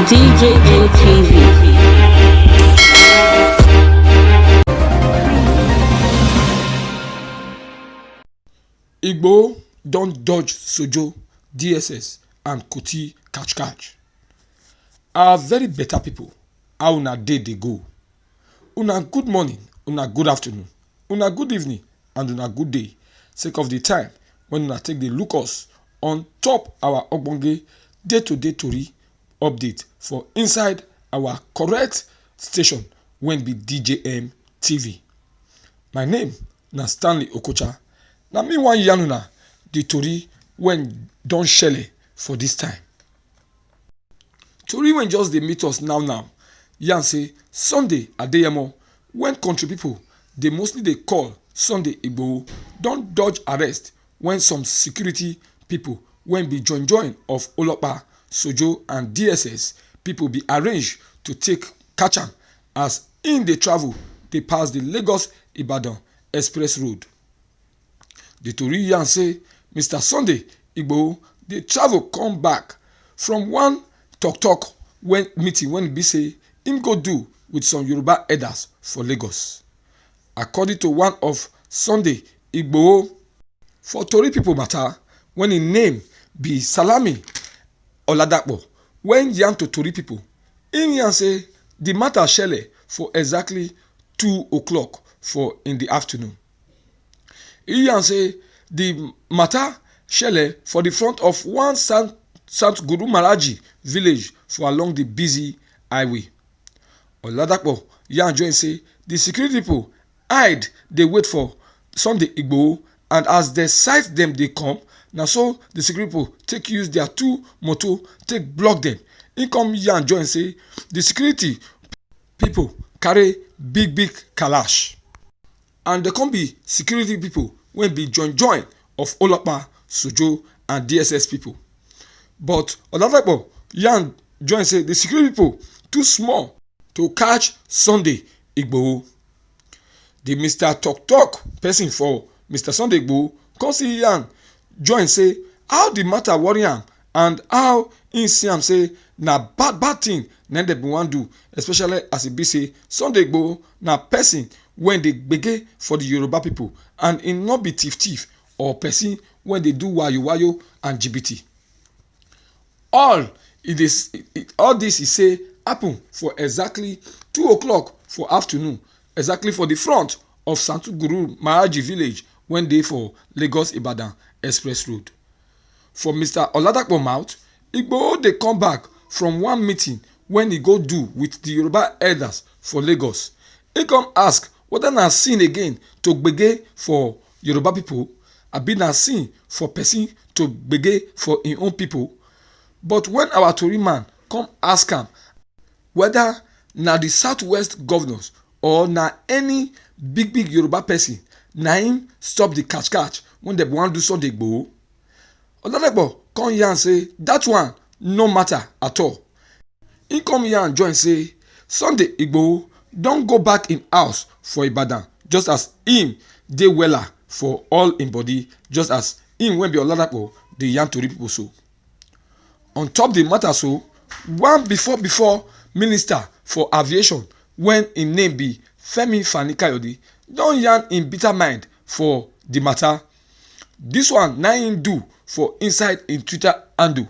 DJM TV. Igboho don't dodge Sojo, DSS and Kuti catch. Our very better people, how una day they go. Una good morning, una good afternoon, una good evening and una good day. Sake of the time when una take the look us on top our ogbonge day-to-day tori update for inside our correct station when be DJM TV. My name na Stanley Okocha. Na me wan yarn una the tori when don shele for this time. Tori when just dey meet us now yarn say Sunday Adeyemo, when country people dey mostly dey call Sunday Igboho, don dodge arrest when some security people when be join of Olopa, Sojo and DSS people be arranged to take catch am as in dey travel dey pass the Lagos Ibadan express road. The tori yarn say Mr. Sunday Igboho dey travel come back from one talk meeting when be say him go do with some Yoruba elders for Lagos. According to one of Sunday Igboho for tori people matter when him name be Salami Oladapo, when yarn to tori people, him yarn say the matter shele for exactly 2 o'clock in the afternoon. He yarn say the matter shele for the front of one Sant Guru Maharaji village for along the busy highway. Oladapo yarn join say the security people hide dey wait for Sunday Igboho, and as they sight them dey come, na so the security people take use their 2 motor take block them. He come yarn join say the security people carry big kalash, and they come be security people wey be join of Olopa, Sojo and DSS people. But Oladapo yarn join say the security people too small to catch Sunday Igboho. The Mr. Talk person for Mr. Sunday Igboho come see yarn join say how the matter worry am and how him see am say na bad thing na dem bin wan do, especially as e be say Sunday Igboho na person wey dey gbege for the Yoruba people and e no be thief or person wey dey do wayo and jibiti. All this e say happen for exactly 2 o'clock for afternoon, exactly for the front of Sant Guru Maharaji village when dey for Lagos Ibadan express road. For Mr. Oladapo mouth, Igboho dey come back from one meeting when he go do with the Yoruba elders for Lagos. He come ask whether na sin again to gbege for Yoruba people, abi na sin for person to gbege for im own people. But when our tori man come ask am whether na the southwest governors or na any big Yoruba person na him stop the catch when dem wan do Sunday Igboho, Oladapo come yarn say that one no matter at all. He come yarn join say Sunday Igboho don go back in house for Ibadan just as him dey wella for all im body, just as him wey be Oladapo dey yarn tori people so. On top the matter so, one before minister for aviation when im name be Femi Fani-Kayode don yarn im bitter mind for the matter. This one na him do for inside im Twitter handle.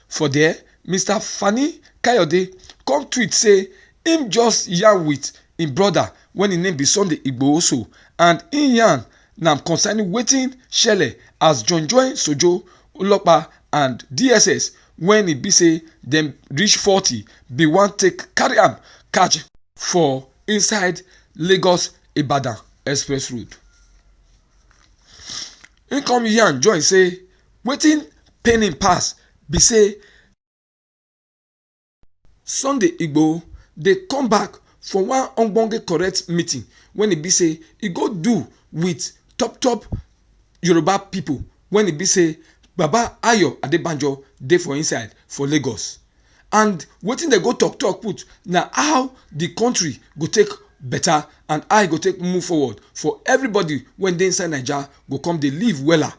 For there, Mr. Fani-Kayode come tweet say him just yarn with im brother when im name be Sunday Igboho so, and him yarn na concerning wetin shele as join Sojo, Olopa and DSS when e be say dem reach 40 be wan take carry am catch for inside Lagos Ibadan express road. He come yarn join say wetin pain him pass be say Sunday Igboho dey come back for one ogbonge correct meeting when e be say e go do with top Yoruba people when e be say Baba Ayo Adebanjo dey for inside for Lagos, and wetin dem go talk put na how the country go take better and how e go take move forward for everybody wey dey inside Naija go come dey live wella.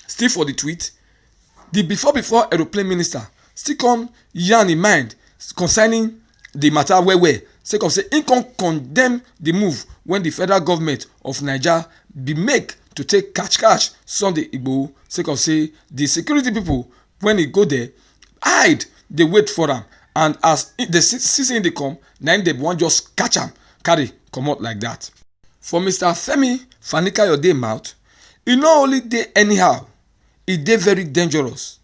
Still for the tweet, the before aeroplane minister still come yarn in mind concerning the matter well sake of say im come condemn the move when the federal government of Naija be make to take catch Sunday Igboho sake of say the security people when e go there hide dey wait for am, and as the see dey come na im dem wan just catch am carry comot like that. For Mr. Femi Fani-Kayode mouth, e no only dey anyhow, e dey very dangerous.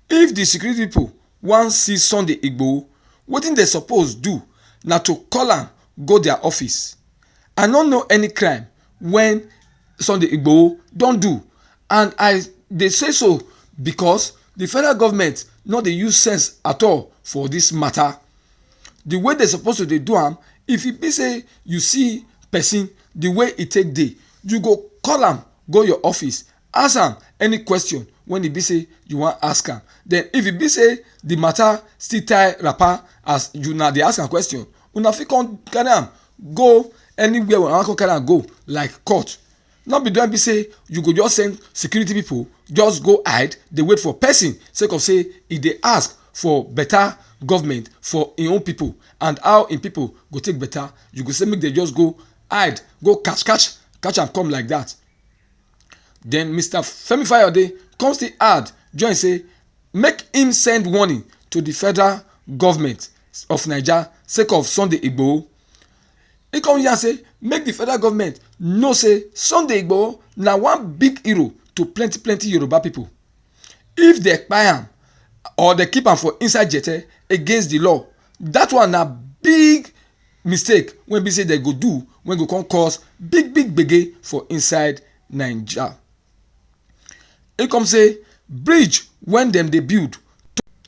If the security people wan see Sunday Igboho, wetin dem suppose do na to call am go their office. I no know any crime when Sunday Igboho don do, and I dey say so because the federal government no dey use sense at all for this matter. The way they suppose to dey do am, if e be say you see person the way e take dey, you go call am go your office, ask am any question when e be say you wan ask am. Then if e be say the matter still tie wrapper as you na dey ask am question, una fit come carry am go anywhere una wan come carry am go like court. No be don be say you go just send security people just go hide dey wait for person sake of say e dey ask for better government for im own people, and how im people go take better. You go say make dem just go hide, go catch am come like that. Then Mr. Femi Fayode come still add join say make him send warning to the federal government of Naija sake of Sunday Igboho. He come here say make the federal government know say Sunday Igboho na one big hero to plenty Yoruba people. If they kpai am or they keep am for inside jete against the law, that one na big mistake wey be say they go do wey go come cause big gbege for inside Naija. He come say bridge when dem dey build,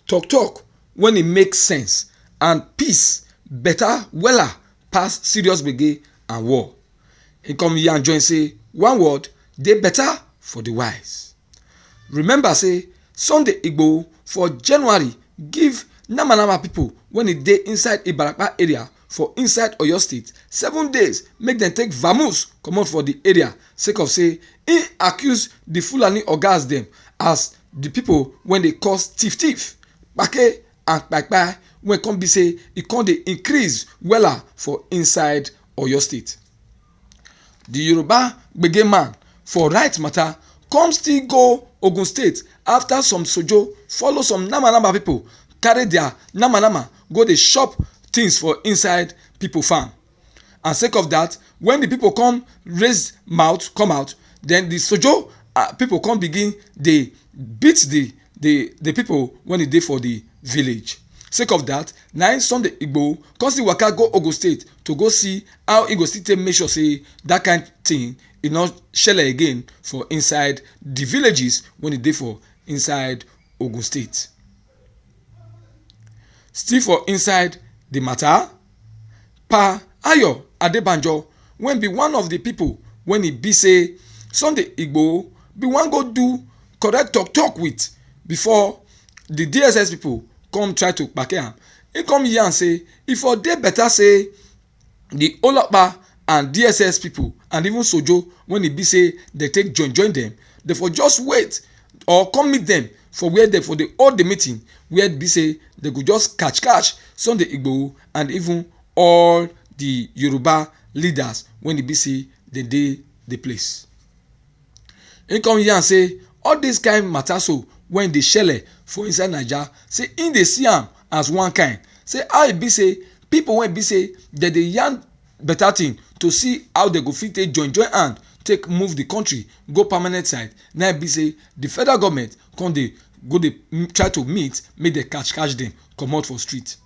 talk when e make sense, and peace better wella pass serious gbege and war. He come here and join say one word dey better for the wise. Remember say Sunday Igboho for January give Namanama people when e dey inside Ibarapa area for inside Oyo state 7 days make dem take vamoose comot for the area sake of say e accuse the Fulani ogas dem as the people when dey cause thief kpake and kpakpai wey come be say e come dey increase wella for inside Oyo state. The Yoruba gbege man for right matter come still go Ogun state after some sojo follow some Namanama people carry their Namanama go dey chop things for inside people farm, and sake of that when the people come raise mouth come out, then the sojo people come begin dey beat the people when e dey for the village. Sake of that na im Sunday Igboho come still waka go Ogun state to go see how e go still take make sure say that kind thing e no shele again for inside the villages when e dey for inside Ogun state. Still for inside the matter, Pa Ayo Adebanjo when be one of the people when e be say Sunday Igboho be wan go do correct talk with before the DSS people come try to kpake am. He come here and say e for dey better say the Olopa and DSS people and even sojo when e be say they take join them, they for just wait or come meet them for where they for the hold the meeting where be say they go just catch Sunday Igboho and even all the Yoruba leaders when e be say they dey the place. He come here and say all this kind matter so when dey shele for inside Naija, say im dey see am as one kind, say how e be say people wey be say dem dey yarn better thing to see how they go fit take join hand take move the country go permanent side, na be say the federal government come dey go dey try to meet make dem catch dem comot for street,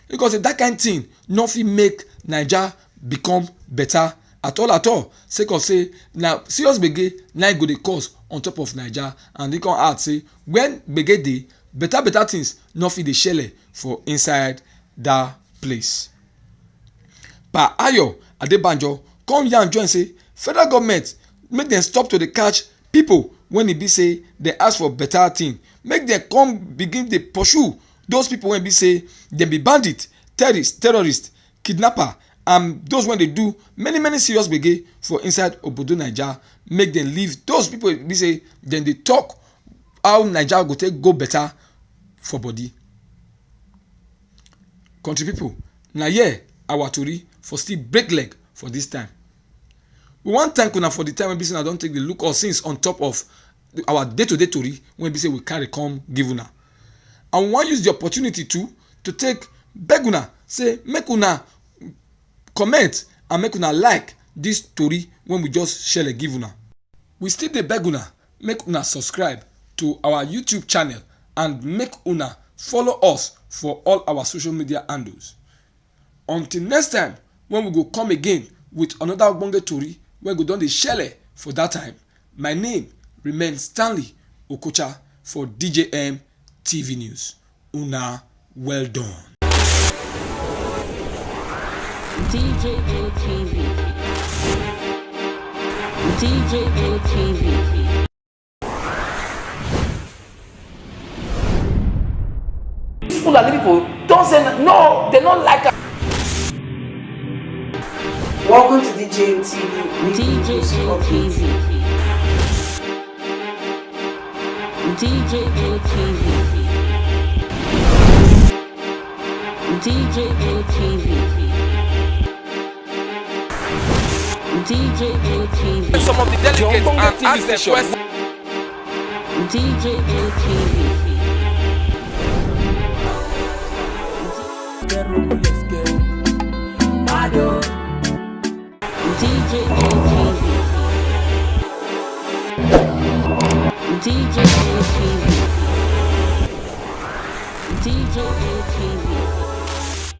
because that kind thing no fit make Naija become better at all sake of say na serious gbege na e go dey cause on top of Naija, and e come add say when gbege dey better things no fit dey shele for inside that place. Pa Ayo Adebanjo come here and join say federal government make dem stop to dey catch people when e be say dey ask for better thing, make dem come begin dey pursue those people wey be say dem be bandit, terrorist, kidnapper, and those wey dey do many serious gbege for inside obodo Naija. Make dem leave those people be say dem dey talk how Naija go take go better for body. Country people, na here our tori for still break leg for this time. We wan thank una for the time wey be say una don take the look us since on top of our day-to-day tori wey be say we carry come give una. And we wan use the opportunity to take beg una say make una comment and make una like this tori wey we just share give una. We still dey beg una make una subscribe to our YouTube channel and make una follow us for all our social media handles. Until next time when we go come again with another ogbonge tori wey go don dey share for that time, my name remains Stanley Okocha for DJM TV News. Una well done. DJM TV. DJM TV. Fulani people don't say no, they don't like it. Welcome to DJM TV. DJM TV. DJM TV. DJM TV. DJM TV. Some of the delegates and ask them questions. DJM TV. DJM TV. DJM TV. DJM